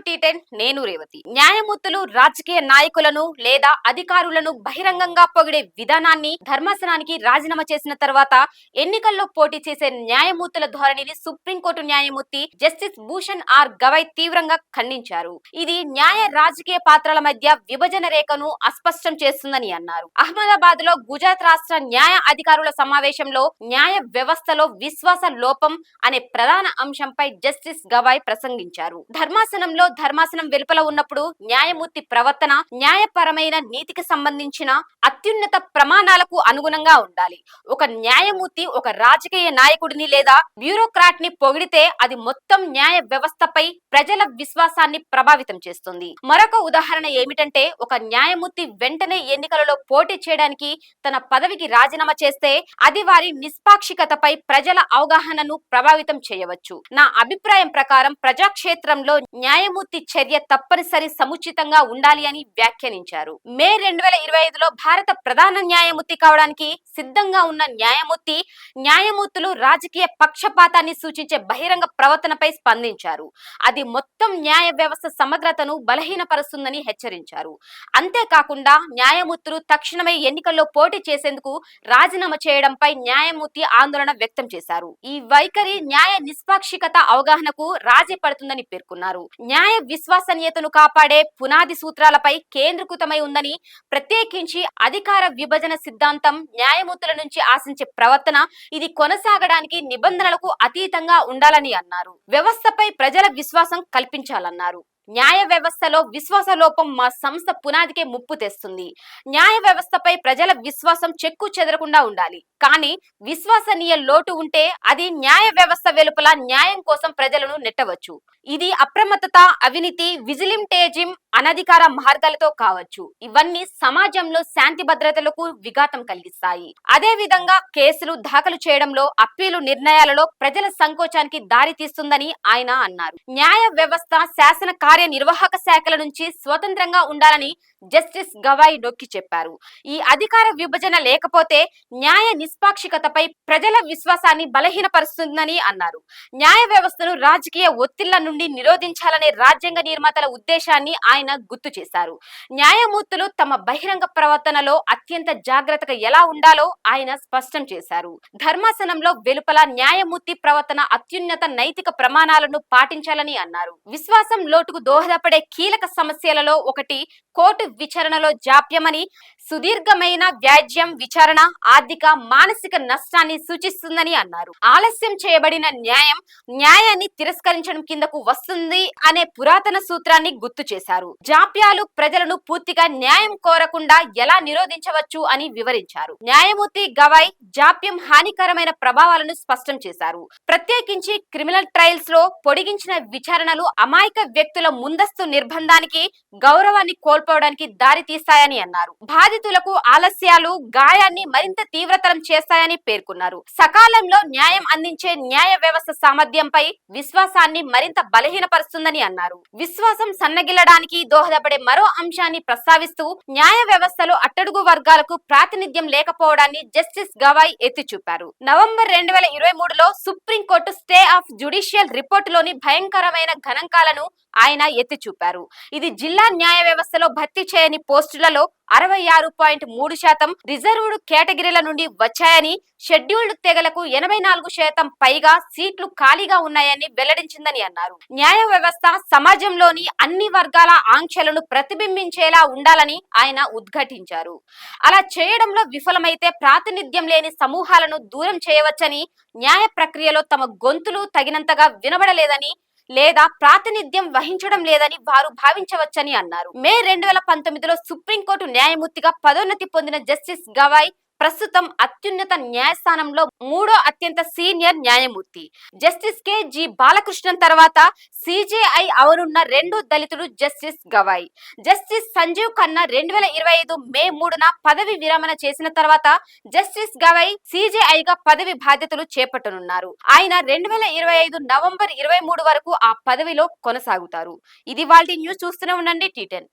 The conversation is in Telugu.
టీ10 నేను రేవతి. న్యాయమూర్తులు రాజకీయ నాయకులను లేదా అధికారులను బహిరంగంగా పొగిడే విధానాన్ని ధర్మాసనానికి రాజీనామా చేసిన తర్వాత ఎన్నికల్లో పోటీ చేసే న్యాయమూర్తుల ధోరణిని సుప్రీంకోర్టు న్యాయమూర్తి జస్టిస్ భూషణ్ ఆర్ గవై తీవ్రంగా ఖండించారు. ఇది న్యాయ రాజకీయ పాత్రల మధ్య విభజన రేఖను అస్పష్టం చేస్తుందని అన్నారు. అహ్మదాబాద్ లో గుజరాత్ రాష్ట్ర న్యాయ అధికారుల సమావేశంలో న్యాయ వ్యవస్థలో విశ్వాస లోపం అనే ప్రధాన అంశంపై జస్టిస్ గవై ప్రసంగించారు. ధర్మాసనం వెలుపల ఉన్నప్పుడు న్యాయమూర్తి ప్రవర్తన న్యాయపరమైన నీతికి సంబంధించిన అత్యున్నత ప్రమాణాలకు అనుగుణంగా ఉండాలి. ఒక న్యాయమూర్తి ఒక రాజకీయ నాయకుడిని లేదా బ్యూరోక్రాట్ ని పొగిడితే అది మొత్తం న్యాయ వ్యవస్థపై ప్రజల విశ్వాసాన్ని ప్రభావితం చేస్తుంది. మరొక ఉదాహరణ ఏమిటంటే, ఒక న్యాయమూర్తి వెంటనే ఎన్నికలలో పోటీ చేయడానికి తన పదవికి రాజీనామా చేస్తే అది వారి నిష్పాక్షికతపై ప్రజల అవగాహనను ప్రభావితం చేయవచ్చు. నా అభిప్రాయం ప్రకారం ప్రజాక్షేత్రంలో న్యాయమూర్తి చర్య తప్పనిసరి సముచితంగా ఉండాలి అని వ్యాఖ్యానించారు. మే 2025లో భారత ప్రధాన న్యాయమూర్తి కావడానికి సిద్ధంగా ఉన్న న్యాయమూర్తులు రాజకీయ పక్షపాతాన్ని సూచించే బహిరంగ ప్రవర్తనపై స్పందించారు. అది మొత్తం న్యాయ వ్యవస్థ సమగ్రతను బలహీనపరుస్తుందని హెచ్చరించారు. అంతేకాకుండా న్యాయమూర్తులు తక్షణమే ఎన్నికల్లో పోటీ చేసేందుకు రాజీనామా చేయడంపై న్యాయమూర్తి ఆందోళన వ్యక్తం చేశారు. ఈ వైఖరి న్యాయ నిష్పాక్షికత అవగాహనకు రాజీ పడుతుందని పేర్కొన్నారు. న్యాయ విశ్వసనీయతను కాపాడే పునాది సూత్రాలపై కేంద్రీకృతమై ఉందని, ప్రత్యేకించి అధికార విభజన సిద్ధాంతం న్యాయమూర్తుల నుంచి ఆశించే ప్రవర్తన ఇది కొనసాగడానికి నిబంధనలకు అతీతంగా ఉండాలని అన్నారు. వ్యవస్థపై ప్రజల విశ్వాసం కల్పించాలన్నారు. న్యాయ వ్యవస్థలో విశ్వాస లోపం మా సంస్థ పునాదికే ముప్పు తెస్తుంది. న్యాయ వ్యవస్థపై ప్రజల విశ్వాసం చెక్కు చెదరకుండా ఉండాలి. కానీ విశ్వసనీయ లోటు ఉంటే అది న్యాయ వ్యవస్థ వెలుపల న్యాయం కోసం ప్రజలను నెట్టవచ్చు. ఇది అప్రమత్తత, అవినీతి, విజిలింటేజిం, అనధికార మార్గాలతో కావచ్చు. ఇవన్నీ సమాజంలో శాంతి భద్రతలకు విఘాతం కలిగిస్తాయి. అదే విధంగా కేసులు దాఖలు చేయడంలో, అప్పీలు నిర్ణయాలలో ప్రజల సంకోచానికి దారి తీస్తుందని ఆయన అన్నారు. న్యాయ వ్యవస్థ శాసన కార్యనిర్వాహక శాఖల నుంచి స్వతంత్రంగా ఉండాలని జస్టిస్ గవై నొక్కి చెప్పారు. ఈ అధికార విభజన లేకపోతే న్యాయ నిష్పాక్షికతపై ప్రజల విశ్వాసాన్ని బలహీనపరుస్తుందని అన్నారు. న్యాయ వ్యవస్థను రాజకీయ ఒత్తిళ్ల నుండి నిరోధించాలనే రాజ్యాంగ నిర్మాతల ఉద్దేశాన్ని ఆయన గుర్తు చేశారు. న్యాయమూర్తులు తమ బహిరంగ ప్రవర్తనలో అత్యంత జాగ్రత్తగా ఎలా ఉండాలో ఆయన స్పష్టం చేశారు. ధర్మాసనంలో వెలుపల న్యాయమూర్తి ప్రవర్తన అత్యున్నత నైతిక ప్రమాణాలను పాటించాలని అన్నారు. విశ్వాసం లోటుకు దోహదపడే కీలక సమస్యలలో ఒకటి కోర్టు విచారణలో జాప్యమని, సుదీర్ఘమైన వ్యాజ్యం విచారణ ఆర్థిక, మానసిక నష్టాన్ని సూచిస్తుందని అన్నారు. ఆలస్యం చేయబడిన న్యాయాన్ని తిరస్కరించడం కిందకు వస్తుంది అనే పురాతన సూత్రాన్ని గుర్తు చేశారు. జాప్యాలు ప్రజలను పూర్తిగా న్యాయం కోరకుండా ఎలా నిరోధించవచ్చు అని వివరించారు. న్యాయమూర్తి గవై జాప్యం హానికరమైన ప్రభావాలను స్పష్టం చేశారు. ప్రత్యేకించి క్రిమినల్ ట్రయల్స్ లో పొడిగించిన విచారణలు అమాయక వ్యక్తుల ముందస్తు నిర్బంధానికి, గౌరవాన్ని కోల్పోవడానికి దారి తీస్తాయని అన్నారు. బాధితులకు ఆలస్యాలు గాయాన్ని మరింత తీవ్రతరం చేస్తాయని పేర్కొన్నారు. సకాలంలో న్యాయం అందించే న్యాయ వ్యవస్థ సామర్థ్యంపై విశ్వాసాన్ని మరింత బలహీనపరుస్తుందని అన్నారు. విశ్వాసం సన్నగిల్లడానికి దోహదపడే మరో అంశాన్ని ప్రస్తావిస్తూ న్యాయ వ్యవస్థలో అట్టడుగు వర్గాలకు ప్రాతినిధ్యం లేకపోవడాన్ని జస్టిస్ గవై ఎత్తి చూపారు. నవంబర్ 2023లో సుప్రీంకోర్టు స్టే ఆఫ్ జ్యుడిషియల్ రిపోర్టులోని భయంకరమైన గణాంకాలను ఆయన ఎత్తి చూపారు. ఇది జిల్లా న్యాయ వ్యవస్థలో భర్తీ చేయని పోస్టులలో 66.3% రిజర్వ్డ్ కేటగిరీల నుండి వచ్చాయని, షెడ్యూల్డ్ తెగలకు 84% పైగా సీట్లు ఖాళీగా ఉన్నాయని వెల్లడించిందని అన్నారు. న్యాయ వ్యవస్థ సమాజంలోని అన్ని వర్గాల ఆంక్షలను ప్రతిబింబించేలా ఉండాలని ఆయన ఉద్ఘాటించారు. అలా చేయడంలో విఫలమైతే ప్రాతినిధ్యం లేని సమూహాలను దూరం చేయవచ్చని, న్యాయ ప్రక్రియలో తమ గొంతులు తగినంతగా వినబడలేదని లేదా ప్రాతినిధ్యం వహించడం లేదని వారు భావించవచ్చని అన్నారు. మే 2019లో సుప్రీంకోర్టు న్యాయమూర్తిగా పదోన్నతి పొందిన జస్టిస్ గవై ప్రస్తుతం అత్యున్నత న్యాయస్థానంలో 3వ అత్యంత సీనియర్ న్యాయమూర్తి. జస్టిస్ కె.జి. బాలకృష్ణన్ తర్వాత సిజేఐ అవనున్న రెండో దళితుడు జస్టిస్ గవై. జస్టిస్ సంజీవ్ ఖన్నా 2025 మే 3న పదవి విరమణ చేసిన తర్వాత జస్టిస్ గవై సిజేఐగా పదవి బాధ్యతలు చేపట్టనున్నారు. ఆయన 2025 నవంబర్ 23 వరకు ఆ పదవిలో కొనసాగుతారు. ఇది వాళ్ళ న్యూస్. చూస్తూనే ఉండండి టీ10.